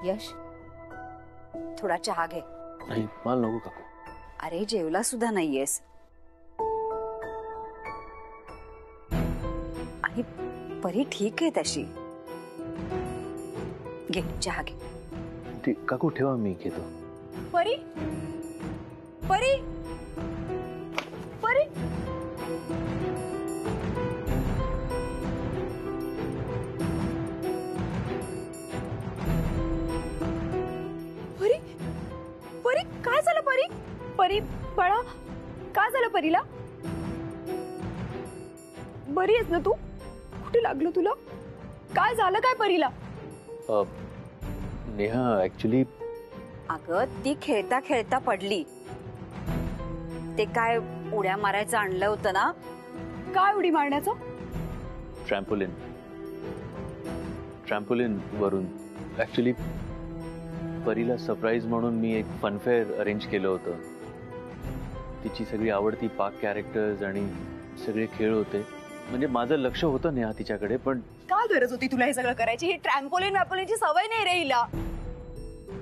यश, थोडा चहा घे. नाही मला नको काकू. अरे जेवला सुद्धा नाहीयेस. आणि परी ठीक आहे तशी. घे चहा घे. ठीक काकू ठेवा मी घेतो. परी परी परी परी परी काय झालं परी? परी बाळा काय झालं परीला? बरी आहेस ना तू? कुठे लागलं तुला? काय झालं काय परीला? नेहा ऍक्च्युली अगं ती खेळता खेळता पडली. ते काय उड्या मारायचं आणलं होतं ना? काय उडी मारण्याचं? ट्रॅम्पोलिन वरून. ऍक्च्युली परीला सरप्राईज म्हणून मी एक फनफेअर अरेंज केलं होतं. तिची सगळी आवडती पाक कॅरेक्टर्स आणि सगळे खेळ होते. म्हणजे माझं लक्ष होतं नेहा तिच्याकडे. पण काय गरज होती तुला हे सगळं करायची? ही ट्रॅम्पोलिनची सवय नाही रे हिला.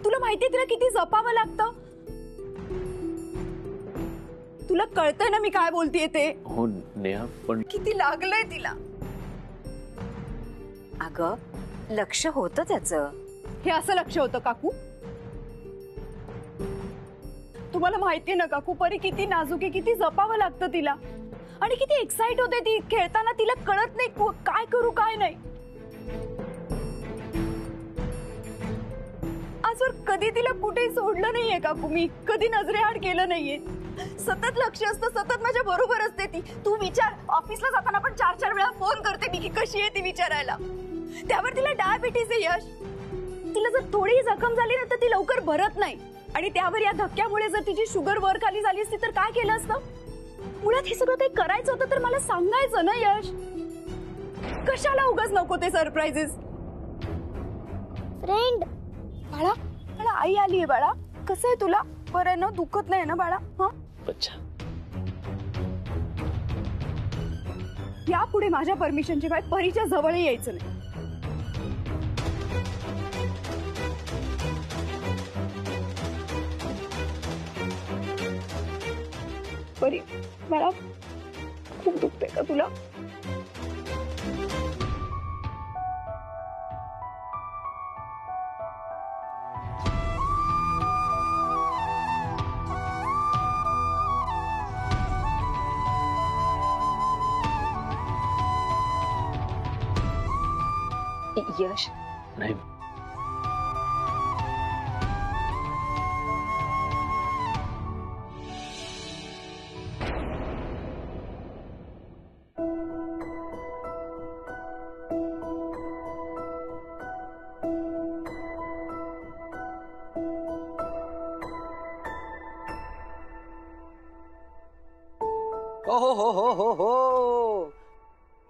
तुला माहितीये तिला किती जपावं लागतं? तुला कळतंय ना मी काय बोलतेय ते? हो नेहा पण किती लागलंय तिला. अगं लक्ष होतं त्याचं. हे असं लक्ष होतं काकू? तुम्हाला माहितीये ना काकू परी किती नाजूक आहे, किती जपावं लागतं तिला. आणि किती एक्साइट होते ती खेळताना. तिला कळत नाही काय करू काय नाही. आजवर कधी तिला कुठे सोडलं नाहीये काकू मी. कधी नजरेआड केलं नाहीये. सतत लक्ष असतं, सतत माझ्या बरोबर असते ती. तू विचार ऑफिसला जाताना पण 4-4 वेळा फोन करते मी की कशी आहे ती विचारायला. त्यावर तिला डायबिटीस आहे यश. तिला जर थोडीही जखम झाली ना तर ती लवकर भरत नाही. आणि त्यावर या धक्क्यामुळे जर तिची शुगर वर खाली झाली असती तर काय केलं असतं? मुळात हे सगळं काही करायचं होतं तर मला सांगायचं ना यश. कशाला उगाच नको ते सरप्राइजेस. फ्रेंड बाळा, बाळा आई आलीये बाळा. कसं आहे तुला? बरं आहे ना? दुखत नाही ना बाळा? हा अच्छा. यापुढे माझ्या परमिशन शिवाय परीच्या जवळही यायचं नाही. परी बाळा खूप दुखते का तुला? यश नाही हो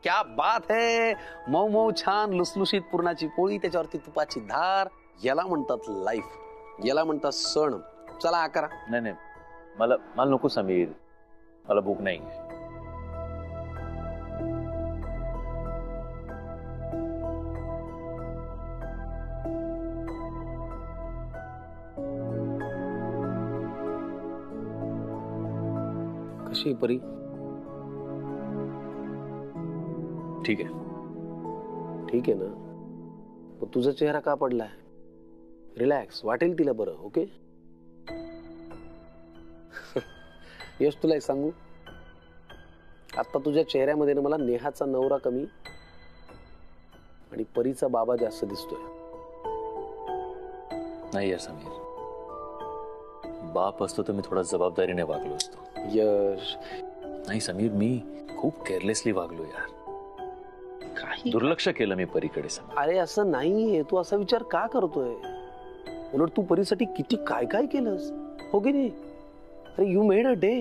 क्या बात है. मऊ मऊ छान लुसलुशीत पुरणाची पोळी, त्याच्यावरती तुपाची धार. याला म्हणतात लाईफ, याला म्हणतात सण. चला आकरा. नाही नाही मला नको समीर. मला भूक नाही. कशी परी? ठीक आहे. ठीक आहे ना. मग तुझा चेहरा का पडलाय? रिलॅक्स, वाटेल तिला बरं. ओके. यश तुला एक सांगू, आता तुझ्या चेहऱ्यामध्ये ना मला नेहाचा नवरा कमी आणि परीचा बाबा जास्त दिसतोय. नाही यार समीर, बाप असतो तर मी थोडा जबाबदारीने वागलो असतो. यश नाही समीर, मी खूप केअरलेसली वागलो यार. दुर्लक्ष केलं मी परीकडे. अरे असं नाहीये. तू असा विचार का करतोय? उलट तू परीसाठी किती काय काय केलंस, हो की नाही? अरे यू मेड अ डे.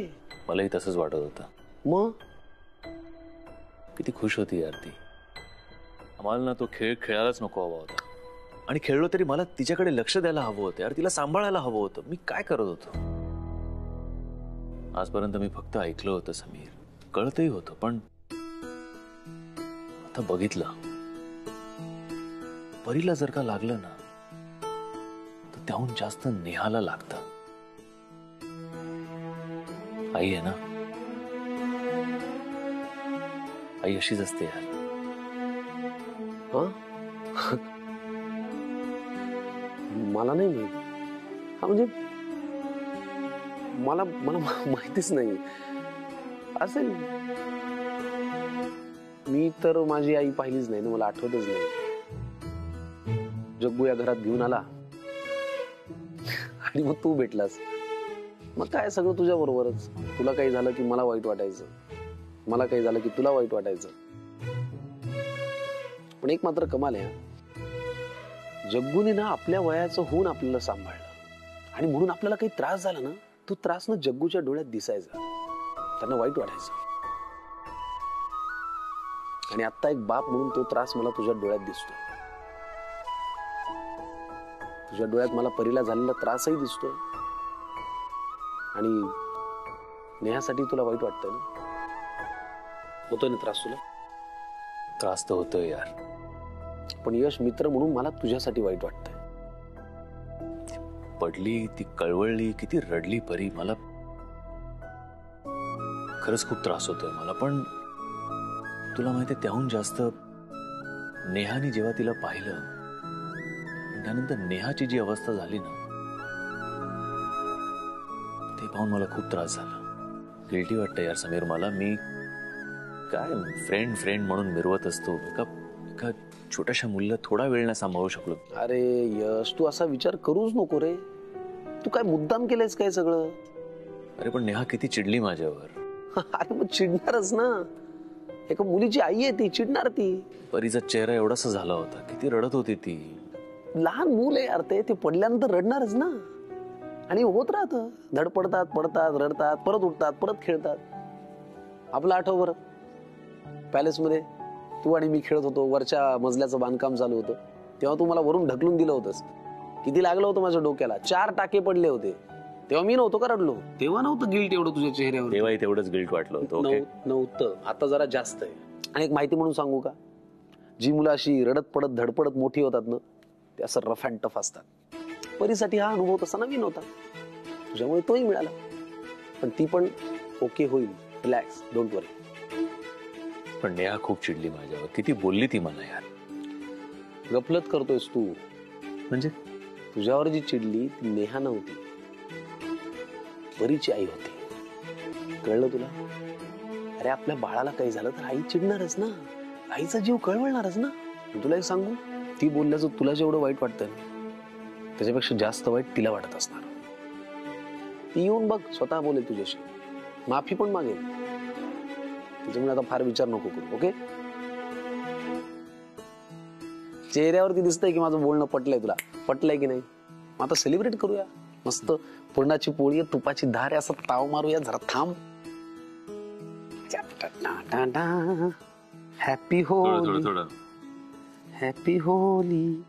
मलाही तसंच वाटत होतं. मग किती खुश होती यार ती. आम्हाला ना तो खेळ खेळायलाच नको हवा होता. आणि खेळलो तरी मला तिच्याकडे लक्ष द्यायला हवं होतं यार. तिला सांभाळायला हवं होतं. मी काय करत होतो आजपर्यंत? मी फक्त ऐकलं होतं समीर, कळतही होतं. पण आता बघितलं, परीला जर का लागलं ना त्याहून जास्त नेहाला लागतं. आई आहे ना, आई अशीच असते यार. मला नाही माहित. हा म्हणजे मला मला माहितीच नाही. असेल. मी तर माझी आई पाहिलीच नाही ना, मला आठवतच नाही. जग्गू या घरात घेऊन आला आणि मग तू भेटलास. मग काय सगळं तुझ्या बरोबरच. तुला काही झालं की मला वाईट वाटायचं, मला काही झालं की तुला वाईट वाटायचं. पण एक मात्र कमाल आहे, जग्गूने ना आपल्या वयाचं होऊन आपल्याला सांभाळलं. आणि म्हणून आपल्याला काही त्रास झाला ना, तो त्रास ना जग्गूच्या डोळ्यात दिसायचा, त्यांना वाईट वाटायचं. आणि आता एक बाप म्हणून तो त्रास मला तुझ्या डोळ्यात दिसतोय. तुझ्या डोळ्यात मला परीला झालेला त्रासही दिसतोय. आणि नेहासाठी तुला वाईट वाटतंय ना? होतोय ना त्रास तुला? त्रास तर होतोय यार. पण यश मित्र म्हणून मला तुझ्यासाठी वाईट वाटतंय. पडली, ती कळवळली, किती रडली परी. मला खरंच खूप त्रास होतोय मला. पण तुला माहितीये, त्याहून जास्त नेहाने जेव्हा तिला पाहिलं, त्यानंतर नेहाची जी अवस्था झाली ना, ते पाहून मला खूप त्रास झाला. गिल्टी वाटतं यार समीर मला. मी काय फ्रेंड फ्रेंड म्हणून मिरवत असतो. एका छोट्याशा मुलीला थोडा वेळ नाही सांभाळू शकलो. अरे यश, तू असा विचार करूच नको रे. तू काय मुद्दाम केलंयस काय सगळं? अरे पण नेहा किती चिडली माझ्यावर. अरे मग चिडणारच ना. एका मुलीची आई आहे ती, चिडणार ती. परीचा चेहरा एवढासा झाला होता, किती रडत होती ती. लहान मूल आहे यार ते पडल्यानंतर रडणारच ना. आणि होत राहतं, धडपडतात, पडतात, रडतात, परत उठतात, परत खेळतात. आपलं आठव बरं, पॅलेसमध्ये तू आणि मी खेळत होतो, वरच्या मजल्याचं बांधकाम चालू होतं, तेव्हा तू मला वरून ढकलून दिलं होतंस. किती लागलं होतं माझ्या डोक्याला, 4 टाके पडले होते. तेव्हा मी नव्हतो का रडलो? तेव्हा नव्हतं गिल्ट एवढं तुझ्या चेहऱ्यावर. तेव्हाही तेवढंच गिल्ट वाटलं होतं. नव्हतं, आता जरा जास्त आहे. आणि एक माहिती म्हणून सांगू का, जी मुलं अशी रडत पडत धडपडत मोठी होतात ना, ते असं रफ अँड टफ असतात. परीसाठी हा अनुभव तसा नवीन होता, तुझ्यामुळे तोही मिळाला. पण ती पण ओके होईल, रिलॅक्स, डोंट वरी. पण नेहा खूप चिडली माझ्यावर, किती बोलली ती मला यार. गफलत करतोयस तू. म्हणजे तुझ्यावर जी चिडली ती नेहा नव्हती, परीची आई होती. कळलं तुला? अरे आपल्या बाळाला काही झालं तर आई चिडणारच ना, आईचा जीव कळवळणारच ना. तुला एक सांगू, ती बोलल्याचं तुला जेवढं वाईट वाटतंय त्याच्यापेक्षा जास्त वाईट तिला वाटत असणार. ती येऊन बघ, स्वतः बोलेल तुझ्याशी, माफी पण मागेल. त्याच्यामुळे आता फार विचार नको करू, ओके? चेहऱ्यावरती दिसतंय की माझं बोलणं पटलंय तुला. पटलंय की नाही? आता सेलिब्रेट करूया मस्त. पुरणाची पोळी, तुपाची धार, असं ताव मारूया. जरा थांब. Happy Holy, happy Holy.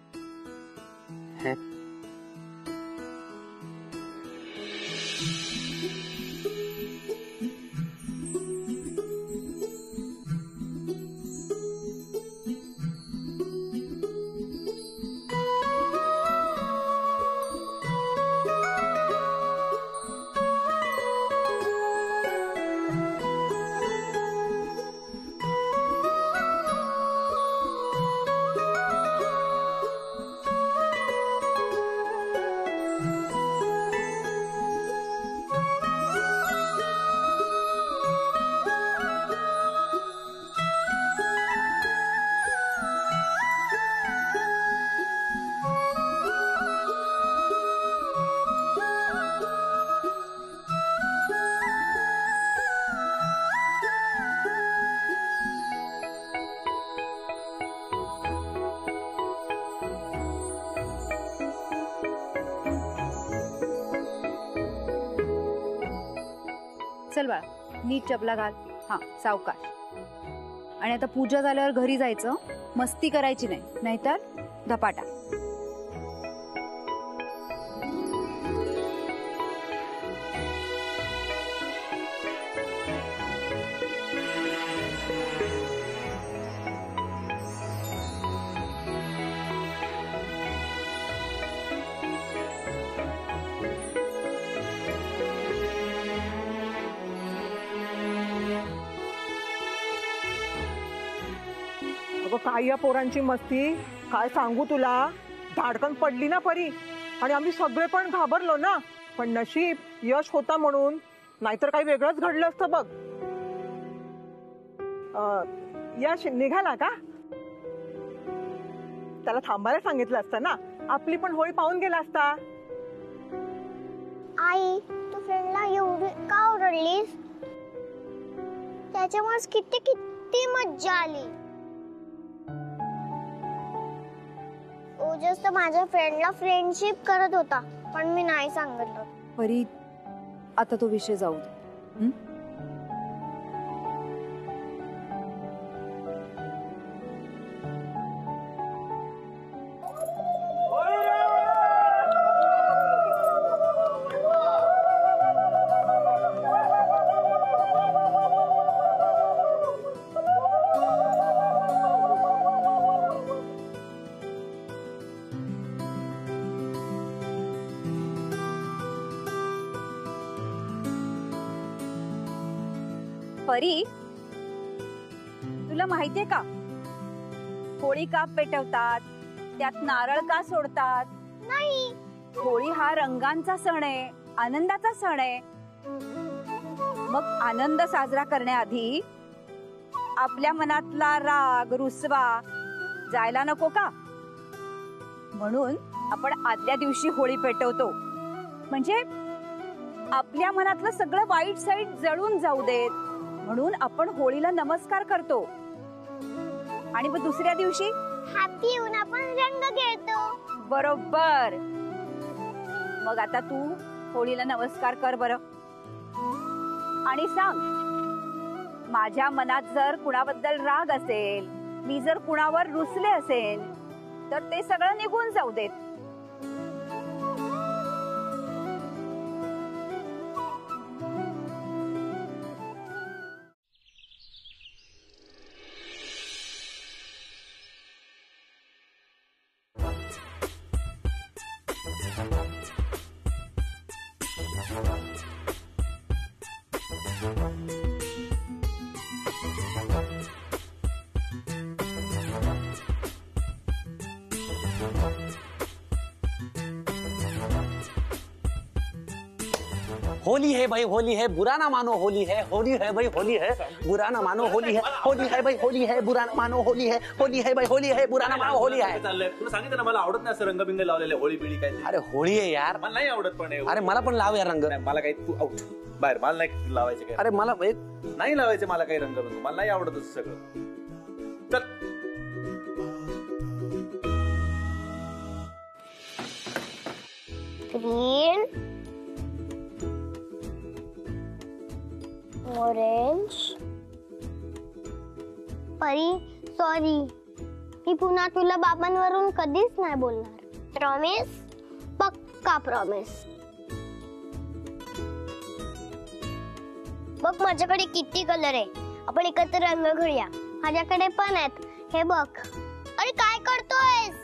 चल बाळा, नीट चपला घाल. हा, सावकाश. आणि आता पूजा झाल्यावर घरी जायचं, मस्ती करायची नाही, नाहीतर धपाटा. अगं काय या पोरांची मस्ती, काय सांगू तुला. धाडकन पडली ना परी आणि आम्ही सगळे पण घाबरलो ना. पण नशीब यश होता म्हणून, नाहीतर काही वेगळंच घडलं असतं बघ. यश निघाला का? त्याला थांबायला सांगितलं असतं ना, आपली पण होळी पाहून गेला असता. आई, तू फ्रेंडला एवढी का ओरडलीस? त्याच्यामुळे किती किती मज्जा आली. ओजस तर माझ्या फ्रेंडला फ्रेंडशिप करत होता, पण मी नाही सांगितलं. परी, आता तो विषय जाऊ दे. परी, तुला माहितीये का होळी का पेटवतात, त्यात नारळ का सोडतात? नाही. होळी हा रंगांचा सण आहे, आनंदाचा सण आहे. मग आनंद साजरा करण्याआधी आपल्या मनातला राग रुसवा जायला नको का? म्हणून आपण आदल्या दिवशी होळी पेटवतो, म्हणजे आपल्या मनातलं सगळं वाईट साईड जळून जाऊ देत म्हणून आपण होळीला नमस्कार करतो. आणि मग दुसऱ्या दिवशी हॅपी होऊन आपण रंग खेळतो. बरोबर. मग आता तू होळीला नमस्कार कर बरं आणि सांग, माझ्या मनात जर कुणाबद्दल राग असेल, मी जर कुणावर रुसले असेल, तर ते सगळं निघून जाऊ देत. होली है भाई, होली है, बुरा ना मानो. होली है, होली है भाई, होली है, बुरा ना मानो. होली है, होली है भाई, होली है, बुरा ना मानो. होली है, होली है भाई, होली है, बुरा ना मानो. होली है. चाललंय तुला सांगितलं ना, मला आवडत नाही असं रंगबिंग लावलेले होळी बिळी काय ते. अरे होळी आहे यार. मला नाही आवडत पण हे. अरे मला पण लाव यार रंग. नाही, मला काही तू आउट बाहेर, मला नाही लावायचे काय. अरे मला नाही लावायचे मला काही रंगबिंग, मला नाही आवडत असं सगळं. चल. Green, orange. परी, सॉरी, मी पुन्हा तुला बाबांवरून कधीच नाही बोलणार. प्रॉमिस? पक्का प्रॉमिस. बघ माझ्याकडे किती कलर आहे, आपण एकत्र रंग घेऊया. माझ्याकडे पण आहेत, हे बघ. अरे काय करतोयस?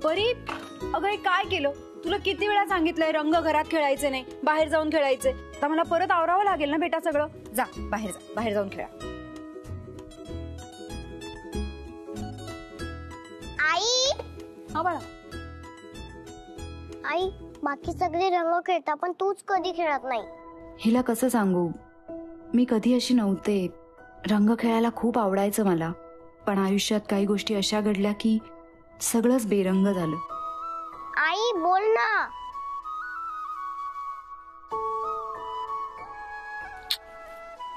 परी, अगं हे काय केलं? तुला किती वेळा सांगितलंय रंग घरात खेळायचे नाही, बाहेर जाऊन खेळायचे. आता मला परत आवरावं लागेल ना बेटा सगळं. जा बाहेर, जा बाहेर जाऊन खेळा. आई, हा बाळा. आई, बाकी सगळे रंग खेळतात पण तूच कधी खेळत नाही. हिला कसं सांगू, मी कधी अशी नव्हते. रंग खेळायला खूप आवडायचं मला, पण आयुष्यात काही गोष्टी अशा घडल्या की सगळंच बेरंग झालं. आई बोल ना.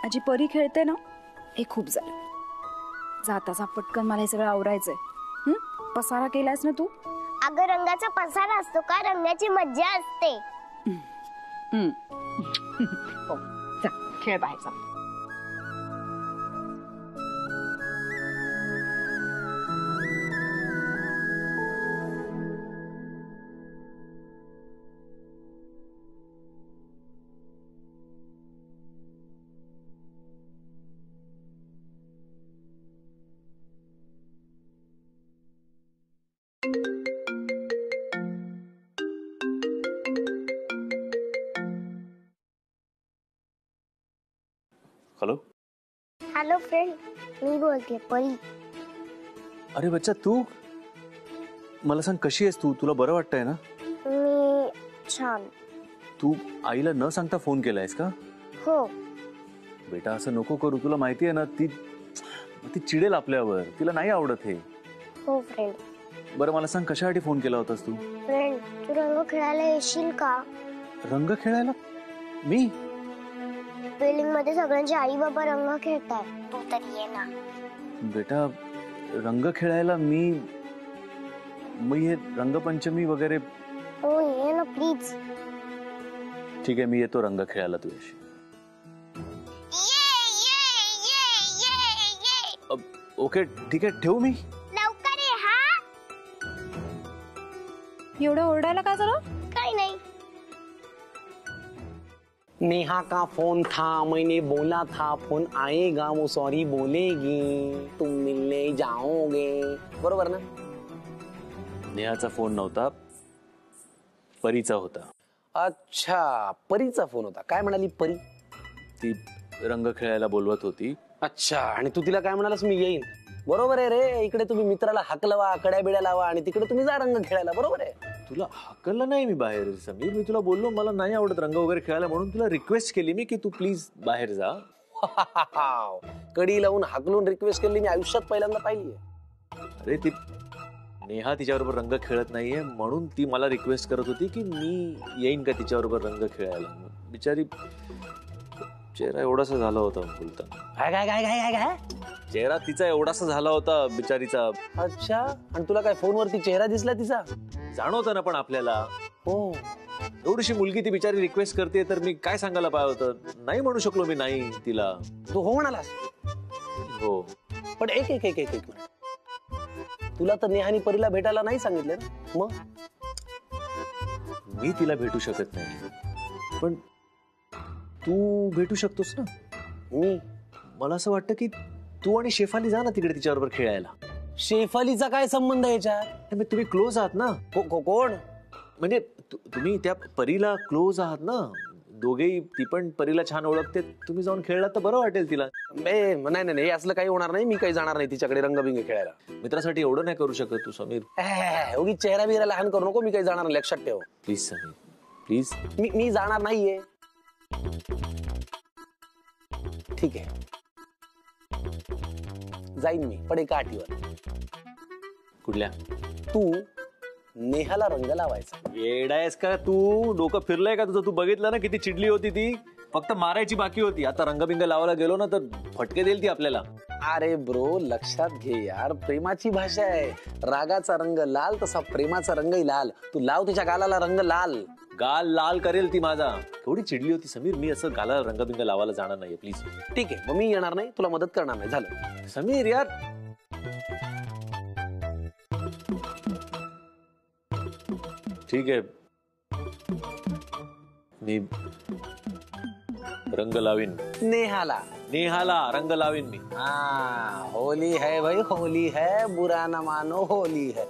माझी परी खेळते ना, हे खूप झालं. जाता पटकन मला हे सगळं आवरायचंय. पसारा केलायस ना तू. अगं रंगाचा पसारा असतो का, रंगाची मज्जा असते. हो, जा खेळ बाहेर जा. हॅलो फ्रेंड, मी बोलते परी. अरे बच्चा तू मला सांग कशी आहेस तू? तुला बरं वाटतंय ना? मी छान. तू आईला न सांगता फोन केलायस का? हो. बेटा असं नको करू. तुला माहिती आहे ना ती ती चिडेल आपल्यावर. तिला नाही आवडत हे. हो फ्रेंड. बरं मला सांग कशासाठी फोन केला होतास तू? फ्रेंड, तू रंग खेळायला येशील का? रंग खेळायला? मी? बिल्डिंग मध्ये सगळ्यांचे आई बाबा रंग खेळताय, तू तरी ये ना. बेटा रंग खेळायला मी हे रंगपंचमी वगैरे. हो ये ना प्लीज. ठीक आहे मी येतो रंग खेळायला तुझ्याशी. ओके ठीक आहे ठेवू मी. लवकर ये हा. एवढं ओरडायला का झालं? काही नाही. नेहा का फोन था, मैंने बोला था फोन आएगा, वो सॉरी बोलेगी, तुम मिलने जाओगे. बरोबर ना? नेहाचा फोन नव्हता, परीचा होता. अच्छा, परीचा फोन होता. काय म्हणाली परी? ती रंग खेळायला बोलवत होती. अच्छा, आणि तू तिला काय म्हणालास? मी येईन. बरोबर आहे रे. इकडे तुम्ही मित्राला हाक लावा, कड्या बिड्या लावा, आणि तिकडे तुम्ही जा रंग खेळायला. बरोबर आहे. तुला हाकललं नाही मी बाहेर समीर. मी तुला बोललो मला नाही आवडत रंग वगैरे खेळायला, म्हणून तुला रिक्वेस्ट केली मी की तू प्लीज बाहेर जा. कडी लावून हाकलून रिक्वेस्ट केली मी आयुष्यात पहिल्यांदा पाहिली. अरे ती नेहा तिच्याबरोबर रंग खेळत नाहीये म्हणून ती मला रिक्वेस्ट करत होती की मी येईन का तिच्याबरोबर रंग खेळायला. बिचारी चेहरा एवढासा झाला होता बोलताना. काय काय काय काय काय? चेहरा तिचा एवढासा झाला होता बिचारीचा. अच्छा, आणि तुला काय फोनवरती चेहरा दिसला तिचा? जाणवतं ना पण आपल्याला. हो. एवढीशी मुलगी ती बिचारी रिक्वेस्ट करते तर मी काय सांगायला पाहिजे होतं. नाही म्हणू शकलो मी नाही तिला. तू हो म्हणालास? हो. पण एक एक एक एक एक मिनिट. तुला तर नेहानी परीला भेटायला नाही सांगितलं ना? मग मी तिला भेटू शकत नाही पण तू भेटू शकतोस ना. मी मला असं वाटतं की तू आणि शेफाली जा ना तिकडे तिच्याबरोबर खेळायला. शेफालीचा काय संबंध आहे याच्यात? तुम्ही क्लोज आहात ना. कोण? म्हणजे तुम्ही त्या परीला क्लोज आहात ना दोघेही. ती पण परीला छान ओळखते. तुम्ही जाऊन खेळलात तर बरं वाटेल तिला. नाही नाही नाही, असलं काही होणार नाही. मी काही जाणार नाही तिच्याकडे रंगबिंग खेळायला. मित्रासाठी एवढं नाही करू शकत तू समीर. उगीच चेहरा बिहरा लहान करू नको. मी काही जाणार नाही, लक्षात ठेव. Please Sameer please. मी जाणार नाहीये. ठीक आहे जाईन मी, पण एका अटीवर. कुठल्या? तू नेहाला रंग लावायचा. येडायस का तू? डोकं फिरलंय का तुझं? तू बघितलं ना किती चिडली होती ती. फक्त मारायची बाकी होती. आता रंगबिंग लावायला गेलो ना तर फटके देईल ती आपल्याला. अरे ब्रो लक्षात घे यार, प्रेमाची भाषा आहे. रागाचा रंग लाल तसा प्रेमाचा रंगही लाल. तू लाव तिच्या गालाला रंग लाल. गाल लाल करेल ती माझा. केवढी चिडली होती समीर. मी असं गालाला रंगबिंग लावायला जाणार नाहीये प्लीज. ठीक आहे मग मी येणार नाही, तुला मदत करणार नाही. झालं समीर यार. ठीक आहे मी रंग लावीन. नेहाला रंग लावीन मी. होली है भाई होली है, बुरा न मानो होली है.